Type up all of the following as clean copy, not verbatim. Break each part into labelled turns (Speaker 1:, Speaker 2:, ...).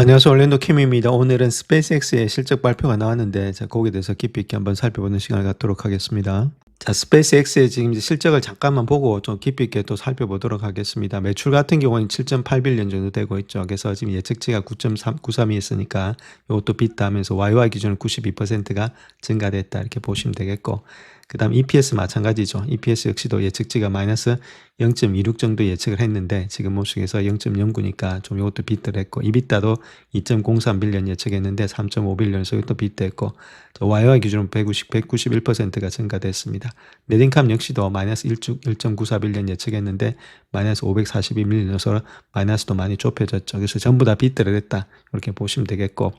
Speaker 1: 안녕하세요. 올랜도 킴입니다. 오늘은 스페이스X의 실적 발표가 나왔는데 거기에 대해서 깊이 있게 한번 살펴보는 시간을 갖도록 하겠습니다. 스페이스X의 지금 이제 실적을 잠깐만 보고 좀 깊이 있게 또 살펴보도록 하겠습니다. 매출 같은 경우는 7.8빌리언 정도 되고 있죠. 그래서 지금 예측치가 9.93이 있으니까 이것도 빗다하면서 YY 기준으로 92%가 증가됐다 이렇게 보시면 되겠고, 그 다음 EPS 마찬가지죠. EPS 역시도 예측치가 마이너스 0.26 정도 예측을 했는데 지금 모습에서 0.09니까 좀 이것도 빗들 했고, 이비타도 2.03빌리언 예측했는데 3.5빌리언에서 이것도 빗댔고, YY 기준으로 191%가 증가됐습니다. 넷인컴 역시도 마이너스 1.94빌리언 예측했는데 마이너스 542밀리언에서 마이너스도 많이 좁혀졌죠. 그래서 전부 다 빗들을 했다 이렇게 보시면 되겠고,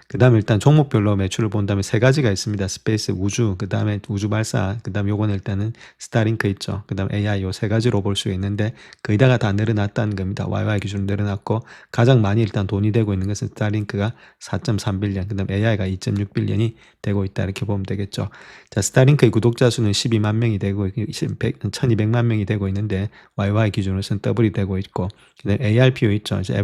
Speaker 1: 그 다음에 일단 종목별로 매출을 본다면 세 가지가 있습니다. 스페이스, 우주, 그 다음에 우주 발사, 그 다음에 요거는 일단은 스타링크 있죠. 그 다음 AI 요 세 가지로 볼 수 있는데 거의 다가 다 늘어났다는 겁니다. YY 기준으로 늘어났고, 가장 많이 일단 돈이 되고 있는 것은 스타링크가 4.3빌리언, 그 다음 AI가 2.6빌리언이 되고 있다 이렇게 보면 되겠죠. 자, 스타링크의 구독자 수는 12만 명이 되고 1200만 명이 되고 있는데 YY 기준으로는 더블이 되고 있고, 그 다음에 ARPU 있죠. 이제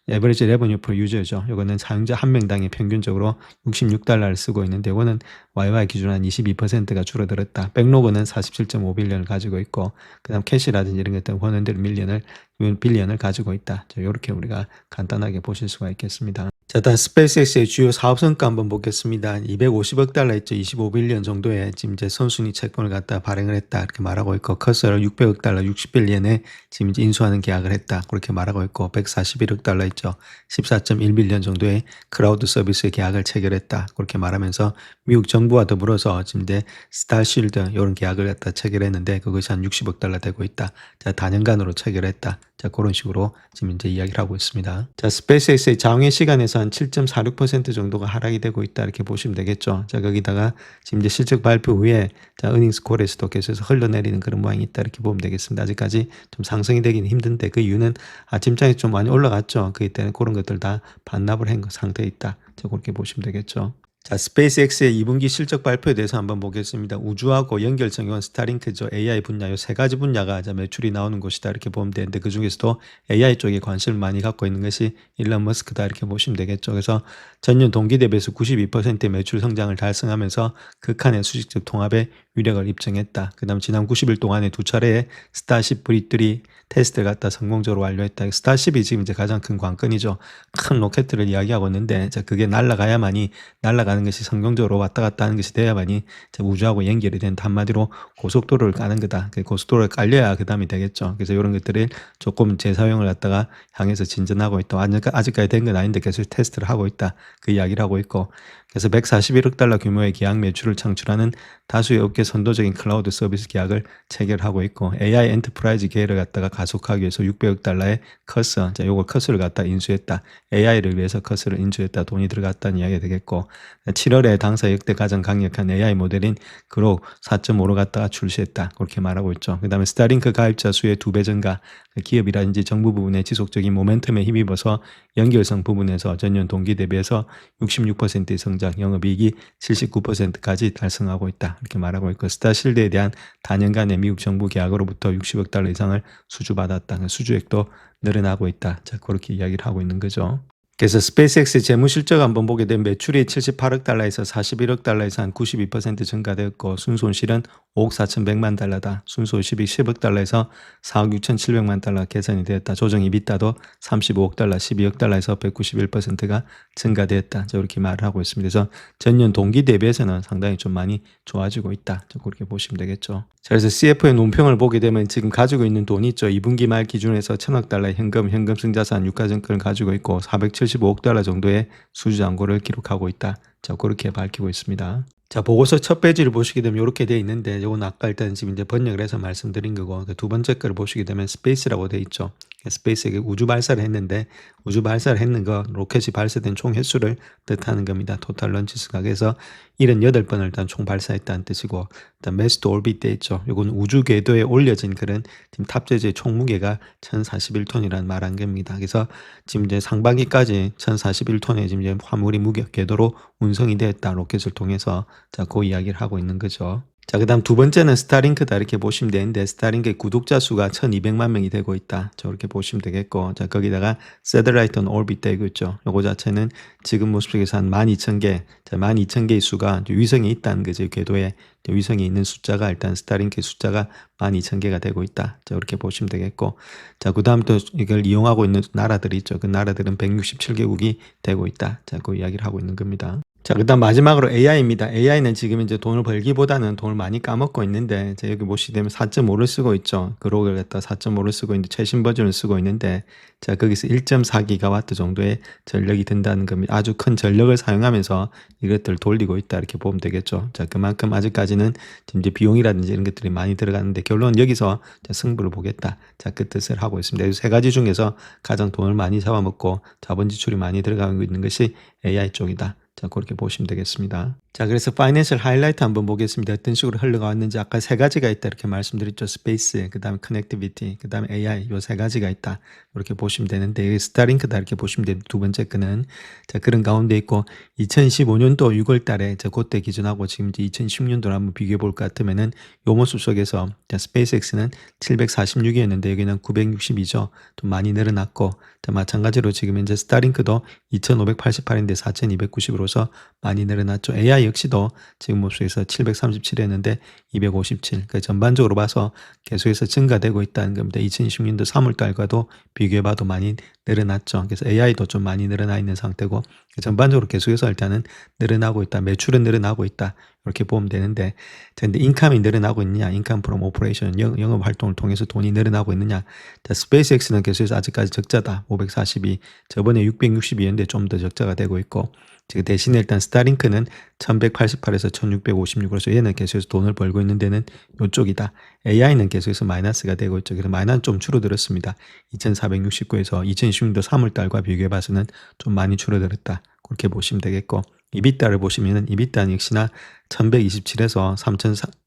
Speaker 1: 에버리지 레버뉴 퍼 유저죠. 이거는 사용자 한 명당에 평균적으로 66달러를 쓰고 있는데 이거는 YY 기준 한 22%가 줄어들었다. 백로그는 47.5빌리언을 가지고 있고, 그다음 캐시라든지 이런 것들 100빌리언을 가지고 있다. 이렇게 우리가 간단하게 보실 수가 있겠습니다. 자, 다음 스페이스X의 주요 사업 성과 한번 보겠습니다. 250억 달러 있죠. 25빌리언 정도의 지금 이제 선순위 채권을 갖다 발행을 했다 이렇게 말하고 있고, 커서를 600억 달러 60빌리언에 지금 이제 인수하는 계약을 했다 그렇게 말하고 있고, 141억 달러 있죠. 14.1빌리언 정도의 클라우드 서비스 계약을 체결했다 그렇게 말하면서 미국 정부와 더불어서 지금 이제 스타쉴드 이런 계약을 갖다 체결했는데 그것이 한 60억 달러 되고 있다. 자, 단연간으로 체결했다. 자, 그런 식으로 지금 이제 이야기를 하고 있습니다. 자, 스페이스X의 장외 시간에서 한 7.46% 정도가 하락이 되고 있다 이렇게 보시면 되겠죠. 자, 거기다가 지금 이제 실적 발표 후에 자, 어닝스 콜에서도 계속해서 흘러내리는 그런 모양이 있다 이렇게 보면 되겠습니다. 아직까지 좀 상승이 되기는 힘든데 그 이유는 아침장에 좀 많이 올라갔죠. 그때 때는 그런 것들 다 반납을 한 상태에 있다. 자, 그렇게 보시면 되겠죠. 자, 스페이스X의 2분기 실적 발표에 대해서 한번 보겠습니다. 우주하고 연결성이 스타링크죠. AI 분야, 요 세 가지 분야가 매출이 나오는 곳이다 이렇게 보면 되는데, 그 중에서도 AI 쪽에 관심을 많이 갖고 있는 것이 일론 머스크다 이렇게 보시면 되겠죠. 그래서 전년 동기 대비해서 92%의 매출 성장을 달성하면서 극한의 수직적 통합에 위력을 입증했다. 그 다음 지난 90일 동안에 두 차례의 스타쉽 브릿3 테스트를 갖다 성공적으로 완료했다. 스타쉽이 지금 이제 가장 큰 관건이죠. 큰 로켓들을 이야기하고 있는데, 자, 그게 날아가야만이, 날아가는 것이 성공적으로 왔다 갔다 하는 것이 돼야만이 우주하고 연결이 된다. 한마디로 고속도로를 까는 거다. 고속도로를 깔려야 그 다음이 되겠죠. 그래서 이런 것들을 조금 재사용을 갖다가 향해서 진전하고 있다. 아직까지 된 건 아닌데 계속 테스트를 하고 있다. 그 이야기를 하고 있고, 그래서 141억 달러 규모의 계약 매출을 창출하는 다수의 업계 선도적인 클라우드 서비스 계약을 체결하고 있고, AI 엔터프라이즈 계획을 갖다가 가속하기 위해서 600억 달러의 커서, 자, 요걸 커스를 갖다 인수했다. AI를 위해서 커스를 인수했다. 돈이 들어갔다는 이야기가 되겠고, 7월에 당사 역대 가장 강력한 AI 모델인 그로 4.5로 갖다가 출시했다. 그렇게 말하고 있죠. 그 다음에 스타링크 가입자 수의 2배 증가, 기업이라든지 정부 부분의 지속적인 모멘텀에 힘입어서 연결성 부분에서 전년 동기 대비해서 66%의 성장, 영업이익이 79%까지 달성하고 있다 이렇게 말하고 있고, 스타실드에 대한 단연간의 미국 정부 계약으로부터 60억 달러 이상을 수주받았다. 수주액도 늘어나고 있다. 자, 그렇게 이야기를 하고 있는 거죠. 그래서 스페이스X의 재무 실적 한번 보게 되면 매출이 78억 달러에서 41억 달러에서 한 92% 증가되었고, 순손실은 5억 4,100만 달러다. 순손실이 10억 달러에서 4억 6,700만 달러 개선이 되었다. 조정 이비타도 35억 달러, 12억 달러에서 191%가 증가되었다. 이렇게 말을 하고 있습니다. 그래서 전년 동기 대비해서는 상당히 좀 많이 좋아지고 있다. 그렇게 보시면 되겠죠. 자, 그래서 CFO의 논평을 보게 되면 지금 가지고 있는 돈이 있죠. 2분기 말 기준에서 1,000억 달러 현금 승자산 유가증권을 가지고 있고 475억 달러 정도의 수주잔고를 기록하고 있다. 자, 그렇게 밝히고 있습니다. 자, 보고서 첫 페이지를 보시게 되면 이렇게 되어 있는데, 이건 아까 일단 지금 이제 번역을 해서 말씀드린 거고, 두 번째 거를 보시게 되면 스페이스라고 되어 있죠. 스페이스에게 우주 발사를 했는데, 우주 발사를 했는 거 로켓이 발사된 총 횟수를 뜻하는 겁니다. 토탈 런치스가. 그래서 78번을 일단 총 발사했다는 뜻이고, 일단 메스트 올빗 돼 있죠. 이건 우주 궤도에 올려진 그런 지금 탑재지의 총 무게가 1041톤이라는 말한 겁니다. 그래서 지금 이제 상반기까지 1041톤의 지금 이제 화물이 궤도로 운송이 되었다. 로켓을 통해서. 자, 그 이야기를 하고 있는 거죠. 자, 그다음 두 번째는 스타링크다 이렇게 보시면 되는데 스타링크의 구독자 수가 1200만 명이 되고 있다. 저렇게 보시면 되겠고 자, 거기다가 Satellite on Orbit 되고 있죠. 요거 자체는 지금 모습 속에서 한 12,000개, 자, 12,000개의 수가 위성이 있다는 거죠. 궤도에 위성이 있는 숫자가 일단 스타링크의 숫자가 12,000개가 되고 있다. 자, 이렇게 보시면 되겠고 자, 그다음 또 이걸 이용하고 있는 나라들이 있죠. 그 나라들은 167개국이 되고 있다. 자, 그 이야기를 하고 있는 겁니다. 자, 그다음 마지막으로 AI입니다. AI는 지금 이제 돈을 벌기보다는 돈을 많이 까먹고 있는데, 자, 여기 보시게 되면 4.5를 쓰고 있죠. 그록을 갖다 4.5를 쓰고 있는데, 최신 버전을 쓰고 있는데, 자, 거기서 1.4기가와트 정도의 전력이 든다는 겁니다. 아주 큰 전력을 사용하면서 이것들을 돌리고 있다. 이렇게 보면 되겠죠. 자, 그만큼 아직까지는 지금 이제 비용이라든지 이런 것들이 많이 들어가는데, 결론은 여기서 자, 승부를 보겠다. 자, 그 뜻을 하고 있습니다. 이 세 가지 중에서 가장 돈을 많이 잡아먹고 자본 지출이 많이 들어가고 있는 것이 AI 쪽이다. 자, 그렇게 보시면 되겠습니다. 자, 그래서 파이낸셜 하이라이트 한번 보겠습니다. 어떤 식으로 흘러가왔는지 아까 세 가지가 있다 이렇게 말씀드렸죠. 스페이스, 그 다음에 커넥티비티, 그 다음에 AI 요 세 가지가 있다. 이렇게 보시면 되는데 여기 스타링크다 이렇게 보시면 돼요. 두 번째 거는 자, 그런 가운데 있고 2015년도 6월 달에 저 그때 기준하고 지금 이제 2010년도를 한번 비교해 볼 것 같으면은 요 모습 속에서 자, 스페이스X는 746이었는데 여기는 962죠. 좀 많이 늘어났고 자, 마찬가지로 지금 이제 스타링크도 2588인데 4290으로서 많이 늘어났죠. AI 역시도 지금 모습에서 737이었는데 257. 그러니까 전반적으로 봐서 계속해서 증가되고 있다는 겁니다. 2020년도 3월 달과도 비교해봐도 많이 늘어났죠. 그래서 AI도 좀 많이 늘어나 있는 상태고 전반적으로 계속해서 일단은 늘어나고 있다. 매출은 늘어나고 있다. 이렇게 보면 되는데 근데 인컴이 늘어나고 있느냐? 인컴 프롬 오퍼레이션 영업 활동을 통해서 돈이 늘어나고 있느냐? 자, 스페이스X는 계속해서 아직까지 적자다. 542. 저번에 662였는데 좀 더 적자가 되고 있고 그 대신에 일단 스타링크는 1188에서 1656으로서 얘는 계속해서 돈을 벌고 있는 데는 이쪽이다. AI는 계속해서 마이너스가 되고 있죠. 그래서 마이너스 좀 줄어들었습니다. 2469에서 2016년도 3월 달과 비교해 봐서는 좀 많이 줄어들었다. 그렇게 보시면 되겠고 이비타를 보시면은 이비타는 역시나 1127에서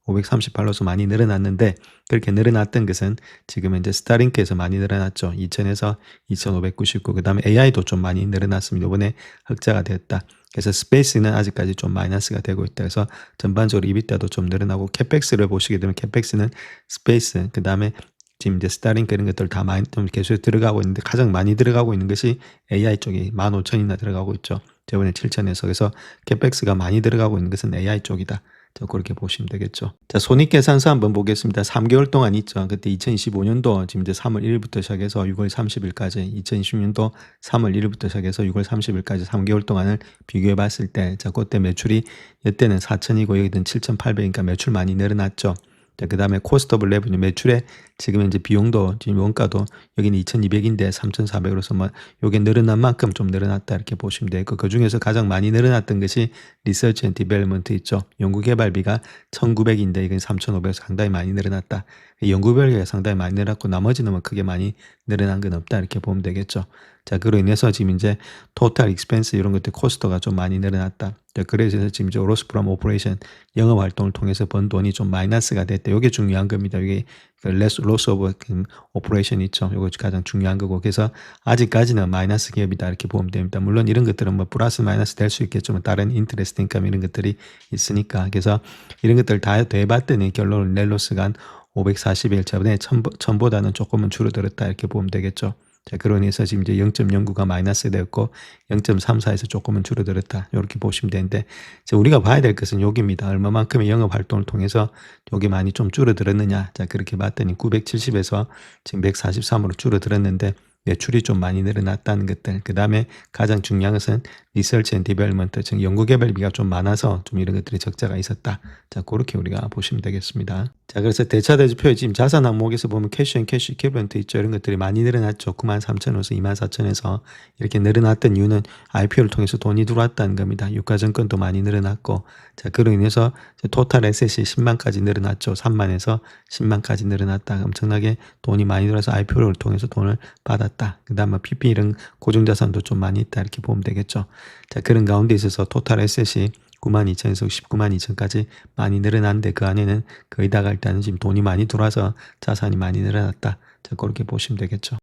Speaker 1: 3538로서 많이 늘어났는데 그렇게 늘어났던 것은 지금 이제 스타링크에서 많이 늘어났죠. 2000에서 2599. 그다음에 AI도 좀 많이 늘어났습니다. 이번에 흑자가 되었다. 그래서 스페이스는 아직까지 좀 마이너스가 되고 있다. 그래서 전반적으로 이비타도 좀 늘어나고 캐펙스를 보시게 되면 캐펙스는 스페이스 그다음에 지금 이제 스타링크 이런 것들 다 많이 좀 계속 들어가고 있는데 가장 많이 들어가고 있는 것이 AI 쪽이 15,000이나 들어가고 있죠. 저번에 7,000에서 그래서 캐펙스가 많이 들어가고 있는 것은 AI 쪽이다. 자, 그렇게 보시면 되겠죠. 자, 손익계산서 한번 보겠습니다. 3개월 동안 있죠. 그때 2025년도 지금 이제 3월 1일부터 시작해서 6월 30일까지, 2020년도 3월 1일부터 시작해서 6월 30일까지 3개월 동안을 비교해 봤을 때, 자, 그때 매출이 이때는 4,000이고 여기는 7,800이니까 매출 많이 늘어났죠. 자, 그 다음에 코스트 오브 레브뉴 매출에 지금 이제 비용도 지금 원가도 여기는 2,200인데 3,400으로서 뭐 요게 늘어난 만큼 좀 늘어났다 이렇게 보시면 되고 그 중에서 가장 많이 늘어났던 것이 리서치 앤 디벨롭먼트 있죠. 연구개발비가 1,900인데 이건 3,500에서 상당히 많이 늘어났다. 연구개발비가 상당히 많이 늘어났고 나머지는 뭐 크게 많이 늘어난 건 없다 이렇게 보면 되겠죠. 자, 그로 인해서 지금 이제 토탈 익스펜스 이런 것들 코스트가 좀 많이 늘어났다. 자, 그래서 지금 이제 로스 프롬 오퍼레이션 영업 활동을 통해서 번 돈이 좀 마이너스가 됐다. 이게 중요한 겁니다. 이게 로스 오브 오퍼레이션 있죠. 이거 가장 중요한 거고. 그래서 아직까지는 마이너스 기업이다 이렇게 보면 됩니다. 물론 이런 것들은 뭐 플러스 마이너스 될 수 있겠지만 다른 인터레스트 인컴 이런 것들이 있으니까. 그래서 이런 것들 다 돼봤더니 결론은 넬로스가 한 541, 저번에 1000보다는 조금은 줄어들었다 이렇게 보면 되겠죠. 자, 그러니 해서 지금 이제 0.09가 마이너스 되었고 0.34에서 조금은 줄어들었다. 이렇게 보시면 되는데 우리가 봐야 될 것은 여기입니다. 얼마만큼의 영업 활동을 통해서 여기 많이 좀 줄어들었느냐. 자, 그렇게 봤더니 970에서 지금 143으로 줄어들었는데 매출이 좀 많이 늘어났다는 것들. 그 다음에 가장 중요한 것은 리서치 앤 디벨롭먼트, 즉 연구개발비가 좀 많아서 좀 이런 것들이 적자가 있었다. 자, 그렇게 우리가 보시면 되겠습니다. 자, 그래서 대차대조표에 지금 자산 항목에서 보면 캐시 앤 캐시 이퀴벌런트 있죠. 이런 것들이 많이 늘어났죠. 93,000에서 24,000에서 이렇게 늘어났던 이유는 IPO를 통해서 돈이 들어왔다는 겁니다. 유가증권도 많이 늘어났고 자, 그로 인해서 토탈 에셋이 10만까지 늘어났죠. 3만에서 10만까지 늘어났다. 엄청나게 돈이 많이 들어서 IPO를 통해서 돈을 받았다. 그 다음에 PP 이런 고정자산도 좀 많이 있다. 이렇게 보면 되겠죠. 자, 그런 가운데 있어서 토탈 에셋이 92,000에서 192,000까지 많이 늘어났는데 그 안에는 거의 다가 일단은 지금 돈이 많이 들어와서 자산이 많이 늘어났다. 자, 그렇게 보시면 되겠죠.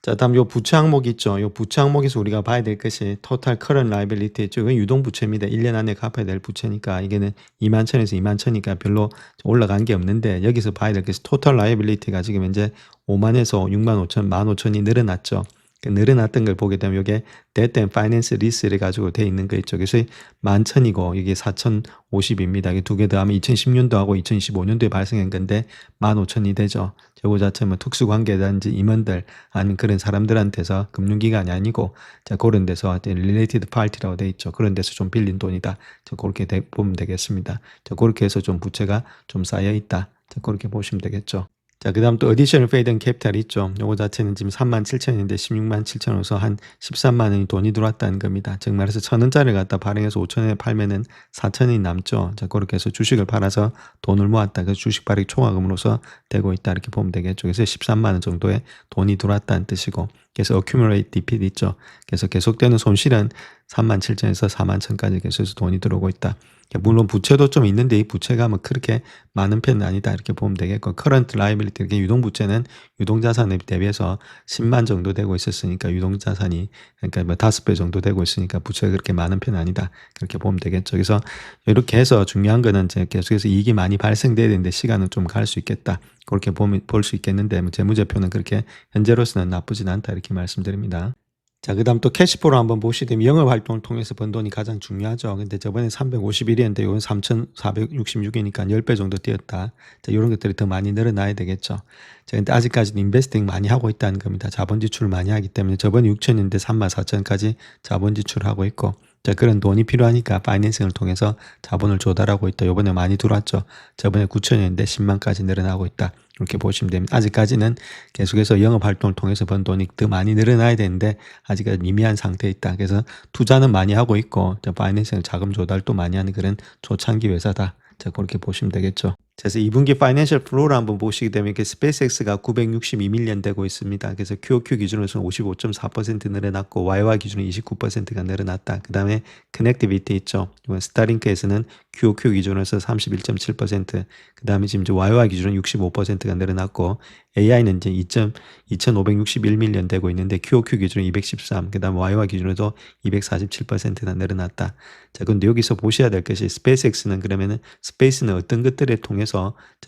Speaker 1: 자, 다음 요 부채 항목 있죠. 요 부채 항목에서 우리가 봐야 될 것이 total current liability 있죠. 이건 유동부채입니다. 1년 안에 갚아야 될 부채니까 이게는 21,000에서 21,000이니까 별로 올라간 게 없는데 여기서 봐야 될 것이 total liability가 지금 현재 50,000에서 65,000, 15,000이 늘어났죠. 그 늘어났던 걸 보게 되면 이게 debt and finance lease를 가지고 돼 있는 거 있죠. 그래서 11,000이고 이게 4,050입니다. 이게 두 개 더하면 2010년도하고 2015년도에 발생한 건데 15,000이 되죠. 저거 자체 뭐 특수관계라든지 임원들 아니면 그런 사람들한테서 금융기관이 아니고 자 그런 데서 related party라고 돼 있죠. 그런 데서 좀 빌린 돈이다. 자 그렇게 보면 되겠습니다. 자 그렇게 해서 좀 부채가 좀 쌓여 있다. 자 그렇게 보시면 되겠죠. 자, 그다음 또 어디셔널 페이드 앤 캐피탈이 있죠. 요거 자체는 지금 37,000원인데 167,000원에서 한 13만 원이 돈이 들어왔다는 겁니다. 즉 말해서 1,000원짜리를 갖다 발행해서 5,000원에 팔면은 4,000원이 남죠. 자, 그렇게 해서 주식을 팔아서 돈을 모았다. 그래서 주식 발행 총화금으로서 되고 있다. 이렇게 보면 되겠죠. 그래서 13만 원 정도의 돈이 들어왔다는 뜻이고 그래서 accumulate DPD 있죠. 그래서 계속되는 손실은 37,000에서 41,000까지 계속해서 돈이 들어오고 있다. 물론 부채도 좀 있는데 이 부채가 뭐 그렇게 많은 편은 아니다 이렇게 보면 되겠고 current liability 이렇게 유동부채는 유동자산에 대비해서 10만 정도 되고 있었으니까 유동자산이 그러니까 뭐 5배 정도 되고 있으니까 부채가 그렇게 많은 편은 아니다 그렇게 보면 되겠죠. 그래서 이렇게 해서 중요한 거는 이제 계속해서 이익이 많이 발생돼야 되는데 시간은 좀 갈 수 있겠다 그렇게 보면 볼 수 있겠는데 뭐 재무제표는 그렇게 현재로서는 나쁘진 않다 이렇게 말씀드립니다. 자, 그다음 또 캐시플로우 한번 보시게 되면 영업 활동을 통해서 번 돈이 가장 중요하죠. 근데 저번에 351이었는데 이건 3,466이니까 10배 정도 뛰었다. 자, 요런 것들이 더 많이 늘어나야 되겠죠. 자, 근데 아직까지는 인베스팅 많이 하고 있다는 겁니다. 자본 지출을 많이 하기 때문에 저번에 6천인데 34,000까지 자본 지출을 하고 있고 자, 그런 돈이 필요하니까 파이낸싱을 통해서 자본을 조달하고 있다. 요번에 많이 들어왔죠. 저번에 9천이었는데 10만까지 늘어나고 있다. 이렇게 보시면 됩니다. 아직까지는 계속해서 영업 활동을 통해서 번 돈이 더 많이 늘어나야 되는데 아직까지 미미한 상태에 있다. 그래서 투자는 많이 하고 있고 파이낸싱 자금 조달도 많이 하는 그런 초창기 회사다. 자, 그렇게 보시면 되겠죠. 그래서 2분기 파이낸셜 플로우를 한번 보시게 되면 이렇게 스페이스X가 962밀리언 되고 있습니다. 그래서 QOQ 기준으로서는 55.4% 늘어났고 YY 기준으로 29%가 늘어났다. 그 다음에 커넥티비티 있죠. 이번 스타링크에서는 QOQ 기준으로서 31.7%, 그 다음에 지금 이제 YY 기준으로 65%가 늘어났고 AI는 이제 2,561밀리언 되고 있는데 QOQ 기준으로 213, 그 다음에 YY 기준으로도 247%가 늘어났다. 자, 근데 여기서 보셔야 될 것이 스페이스X는 그러면은 스페이스는 어떤 것들을 통해서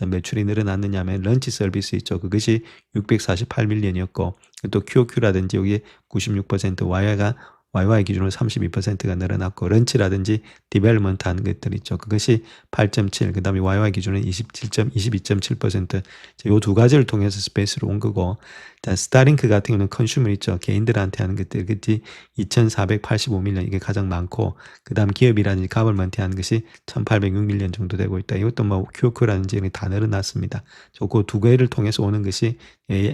Speaker 1: 매출이 늘어났느냐 하면 런치 서비스 있죠. 그것이 648밀리언이었고 또 QOQ라든지 여기 96% YY 기준으로 32%가 늘어났고 런치라든지 디벨롭먼트 하는 것들 있죠. 그것이 8.7, 그 다음에 YY 기준으로 22.7%. 이 두 가지를 통해서 스페이스로 온 거고 스타링크 같은 경우는 컨슈머 있죠. 개인들한테 하는 것들 그것이 2,485밀리언 이게 가장 많고 그 다음 기업이라든지 가벌먼트 하는 것이 1,806밀리언 정도 되고 있다. 이것도 뭐 QOQ라든지 다 늘어났습니다. 그 두 개를 통해서 오는 것이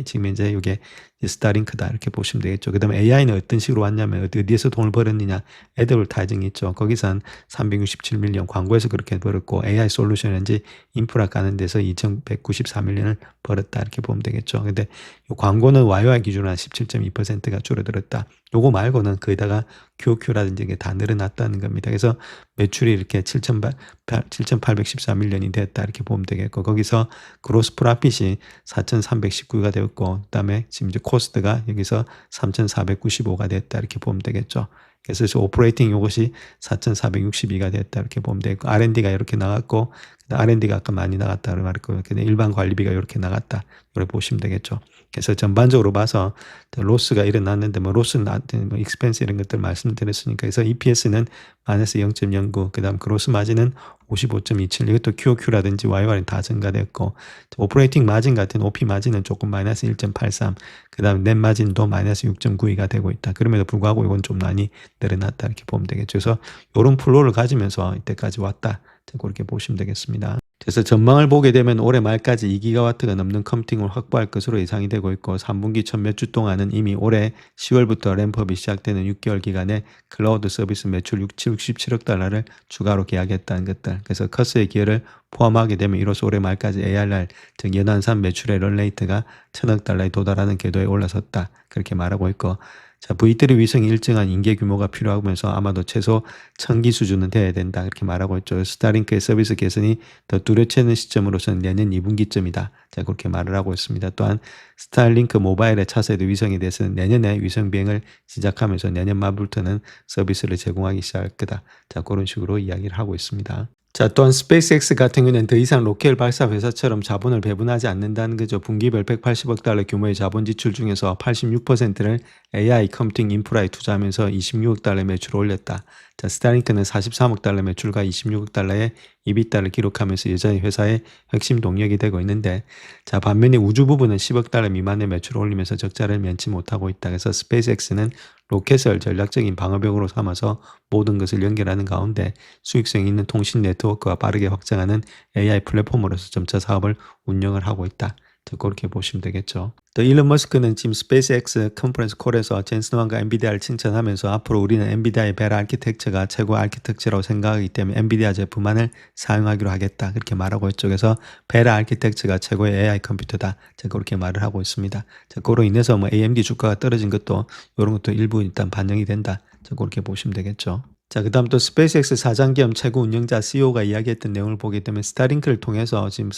Speaker 1: 지금 이제 이게 스타링크다 이렇게 보시면 되겠죠. 그 다음에 AI는 어떤 식으로 왔냐면 어디에서 돈을 벌었느냐 애드버타이징 있죠. 거기서 한 367밀리언 광고에서 그렇게 벌었고 AI 솔루션인지 인프라 가는 데서 2,194밀리언을 벌었다 이렇게 보면 되겠죠. 근데 이 광고는 YY 기준으로 한 17.2%가 줄어들었다. 요거 말고는 거기다가 QOQ라든지 이게 다 늘어났다는 겁니다. 그래서 매출이 이렇게 7,814밀리언이 됐다 이렇게 보면 되겠고 거기서 그로스 프라핏이 4,319가 되었고 그다음에 지금 이제 코스트가 여기서 3,495가 됐다 이렇게 보면 되겠죠. 그래서 오퍼레이팅 요것이 4,462가 됐다 이렇게 보면 되고 R&D가 이렇게 나갔고 R&D가 아까 많이 나갔다고 말했고 일반 관리비가 이렇게 나갔다 이렇게 보시면 되겠죠. 그래서 전반적으로 봐서 로스가 일어났는데 뭐 로스는 뭐 익스펜스 이런 것들 말씀드렸으니까 그래서 EPS는 마이너스 0.09 그다음 그로스 마진은 55.27 이것도 QOQ라든지 YY는 다 증가됐고 오퍼레이팅 마진 같은 OP 마진은 조금 마이너스 1.83 그다음 넷 마진도 마이너스 6.92가 되고 있다. 그럼에도 불구하고 이건 좀 많이 늘어났다 이렇게 보면 되겠죠. 그래서 이런 플로우를 가지면서 이때까지 왔다. 그렇게 보시면 되겠습니다. 그래서 전망을 보게 되면 올해 말까지 2기가와트가 넘는 컴퓨팅을 확보할 것으로 예상이 되고 있고 3분기 첫 몇 주 동안은 이미 올해 10월부터 램프업이 시작되는 6개월 기간에 클라우드 서비스 매출 67억 달러를 추가로 계약했다는 것들. 그래서 커스의 기여를 포함하게 되면 이로써 올해 말까지 ARR 즉 연한산 매출의 런레이트가 1,000억 달러에 도달하는 궤도에 올라섰다. 그렇게 말하고 있고 자, V3 위성이 일정한 인계 규모가 필요하면서 아마도 최소 1000기 수준은 돼야 된다. 그렇게 말하고 있죠. 스타링크의 서비스 개선이 더 뚜렷해지는 시점으로서는 내년 2분기쯤이다. 자, 그렇게 말을 하고 있습니다. 또한 스타링크 모바일의 차세대 위성에 대해서는 내년에 위성 비행을 시작하면서 내년 말부터는 서비스를 제공하기 시작할 거다. 자, 그런 식으로 이야기를 하고 있습니다. 자, 또한 스페이스X 같은 경우는 더 이상 로켓 발사 회사처럼 자본을 배분하지 않는다는 거죠. 분기별 180억 달러 규모의 자본 지출 중에서 86%를 AI 컴퓨팅 인프라에 투자하면서 26억 달러 매출을 올렸다. 자, 스타링크는 43억 달러 매출과 26억 달러의 EBITDA를 기록하면서 여전히 회사의 핵심 동력이 되고 있는데, 자, 반면에 우주 부분은 10억 달러 미만의 매출을 올리면서 적자를 면치 못하고 있다. 그래서 스페이스X는 로켓을 전략적인 방어벽으로 삼아서 모든 것을 연결하는 가운데 수익성 있는 통신 네트워크와 빠르게 확장하는 AI 플랫폼으로서 점차 사업을 운영을 하고 있다. 그렇게 보시면 되겠죠. 또 일론 머스크는 지금 스페이스X 컨퍼런스 콜에서 젠슨 왕과 엔비디아를 칭찬하면서 앞으로 우리는 엔비디아의 베라 아키텍처가 최고 아키텍처라고 생각하기 때문에 엔비디아 제품만을 사용하기로 하겠다. 그렇게 말하고 있죠. 그래서 베라 아키텍처가 최고의 AI 컴퓨터다. 그렇게 말을 하고 있습니다. 그로 인해서 뭐 AMD 주가가 떨어진 것도 이런 것도 일부 일단 반영이 된다. 그렇게 보시면 되겠죠. 자, 그 다음 또 스페이스X 사장 겸 최고 운영자 CEO가 이야기했던 내용을 보게 되면 스타링크를 통해서 지금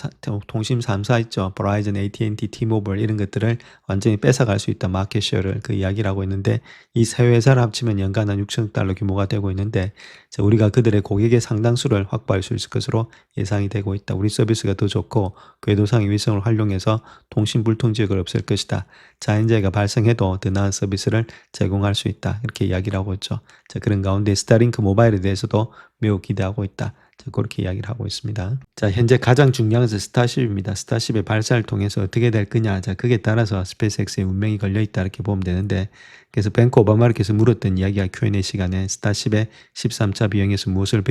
Speaker 1: 통신 3사 있죠. 버라이즌, AT&T, T-모바일 이런 것들을 완전히 뺏어갈 수 있다. 마켓쉐어를 그 이야기를 하고 있는데 이 세 회사를 합치면 연간 한 6천억 달러 규모가 되고 있는데 자, 우리가 그들의 고객의 상당수를 확보할 수 있을 것으로 예상이 되고 있다. 우리 서비스가 더 좋고 궤도상의 위성을 활용해서 통신 불통 지역을 없앨 것이다. 자연재해가 발생해도 더 나은 서비스를 제공할 수 있다. 이렇게 이야기를 하고 있죠. 자, 그런 가운데 스타링크 모바일에 대해서도 매우 기대하고 있다. 자, 그렇게 이야기를 하고 있습니다. 자, 현재 가장 중요한 것은 스타쉽입니다. 스타쉽의 발사를 통해서 어떻게 될 거냐. 자, 그게 따라서 스페이스X의 운명이 걸려있다. 이렇게 보면 되는데, 그래서 뱅크 오바마께서 물었던 이야기가 Q&A 시간에 스타쉽의 13차 비행에서 무엇을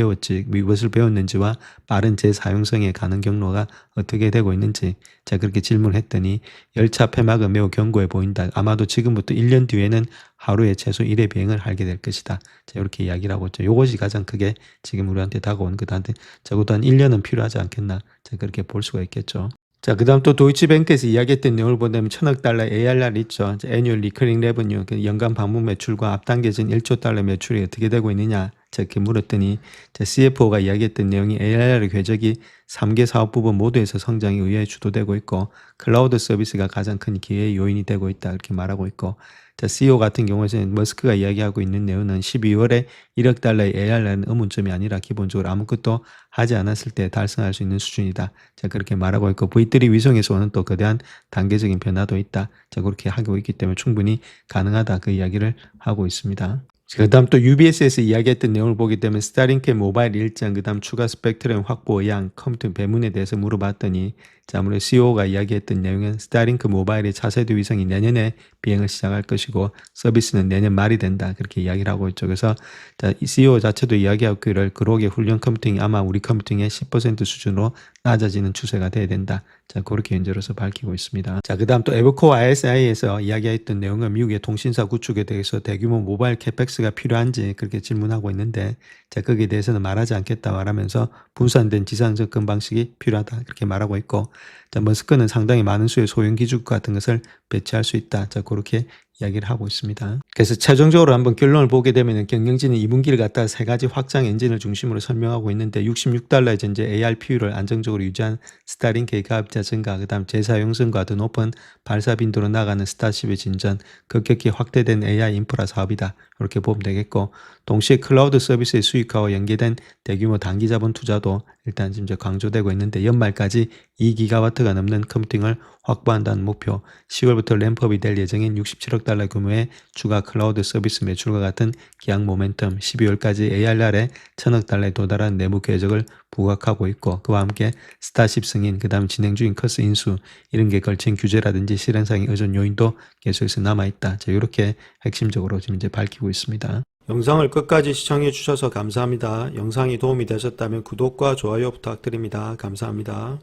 Speaker 1: 배웠는지와 빠른 재사용성에 가는 경로가 어떻게 되고 있는지, 자, 그렇게 질문했더니 열차 폐막은 매우 견고해 보인다. 아마도 지금부터 1년 뒤에는 하루에 최소 1회 비행을 하게 될 것이다. 자, 이렇게 이야기를 하고 있죠. 이것이 가장 크게 지금 우리한테 다가온 것한테 적어도 한 1년은 필요하지 않겠나. 자, 그렇게 볼 수가 있겠죠. 자, 그 다음 또 도이치뱅크에서 이야기했던 내용을 보면 1000억 달러 ARR 있죠. Annual Recurring Revenue, 연간 방문 매출과 앞당겨진 1조 달러 매출이 어떻게 되고 있느냐. 자, 이렇게 물었더니 CFO가 이야기했던 내용이 ARR 궤적이 3개 사업 부분 모두에서 성장이 의외에 주도되고 있고 클라우드 서비스가 가장 큰 기회의 요인이 되고 있다. 이렇게 말하고 있고 자, CEO 같은 경우에는 머스크가 이야기하고 있는 내용은 12월에 1억 달러의 ARR은 의문점이 아니라 기본적으로 아무것도 하지 않았을 때 달성할 수 있는 수준이다. 자, 그렇게 말하고 있고 V3 위성에서 오는 또 거대한 단계적인 변화도 있다. 자, 그렇게 하고 있기 때문에 충분히 가능하다. 그 이야기를 하고 있습니다. 그 다음 또 UBS에서 이야기했던 내용을 보게 되면 스타링크의 모바일 일정, 그 다음 추가 스펙트럼 확보 의향, 컴퓨터 배문에 대해서 물어봤더니 자, 아무래도 CEO가 이야기했던 내용은 스타링크 모바일의 차세대 위성이 내년에 비행을 시작할 것이고 서비스는 내년 말이 된다. 그렇게 이야기를 하고 있죠. 그래서 자, 이 CEO 자체도 이야기하고 이를 그러게 훈련 컴퓨팅이 아마 우리 컴퓨팅의 10% 수준으로 낮아지는 추세가 돼야 된다. 자, 그렇게 현재로서 밝히고 있습니다. 자, 그 다음 또 에버코 ISI에서 이야기했던 내용은 미국의 통신사 구축에 대해서 대규모 모바일 캐펙스가 필요한지 그렇게 질문하고 있는데 자, 거기에 대해서는 말하지 않겠다 말하면서 분산된 지상 접근 방식이 필요하다. 그렇게 말하고 있고 자, 머스크는 상당히 많은 수의 소형 기술 같은 것을 배치할 수 있다. 자, 그렇게 이야기를 하고 있습니다. 그래서 최종적으로 한번 결론을 보게 되면 경영진은 2분기를 갖다가 세 가지 확장 엔진을 중심으로 설명하고 있는데 66달러의 전제 ARPU를 안정적으로 유지한 스타링크의 가입자 증가, 그 다음 재사용성과 더 높은 발사 빈도로 나가는 스타쉽의 진전, 급격히 확대된 AI 인프라 사업이다. 이렇게 보면 되겠고 동시에 클라우드 서비스의 수익화와 연계된 대규모 단기 자본 투자도 일단 지금 강조되고 있는데 연말까지 2기가와트가 넘는 컴퓨팅을 확보한다는 목표, 10월부터 램프업이 될 예정인 67억 달러 규모의 추가 클라우드 서비스 매출과 같은 기약 모멘텀, 12월까지 ARR에 1000억 달러에 도달한 내부 궤적을 부각하고 있고 그와 함께 스타쉽 승인, 그 다음 진행 중인 커스 인수 이런 게 걸친 규제라든지 실행상의 의존 요인도 계속해서 남아있다. 자, 이렇게 핵심적으로 지금 이제 밝히고 있습니다. 영상을 끝까지 시청해 주셔서 감사합니다. 영상이 도움이 되셨다면 구독과 좋아요 부탁드립니다. 감사합니다.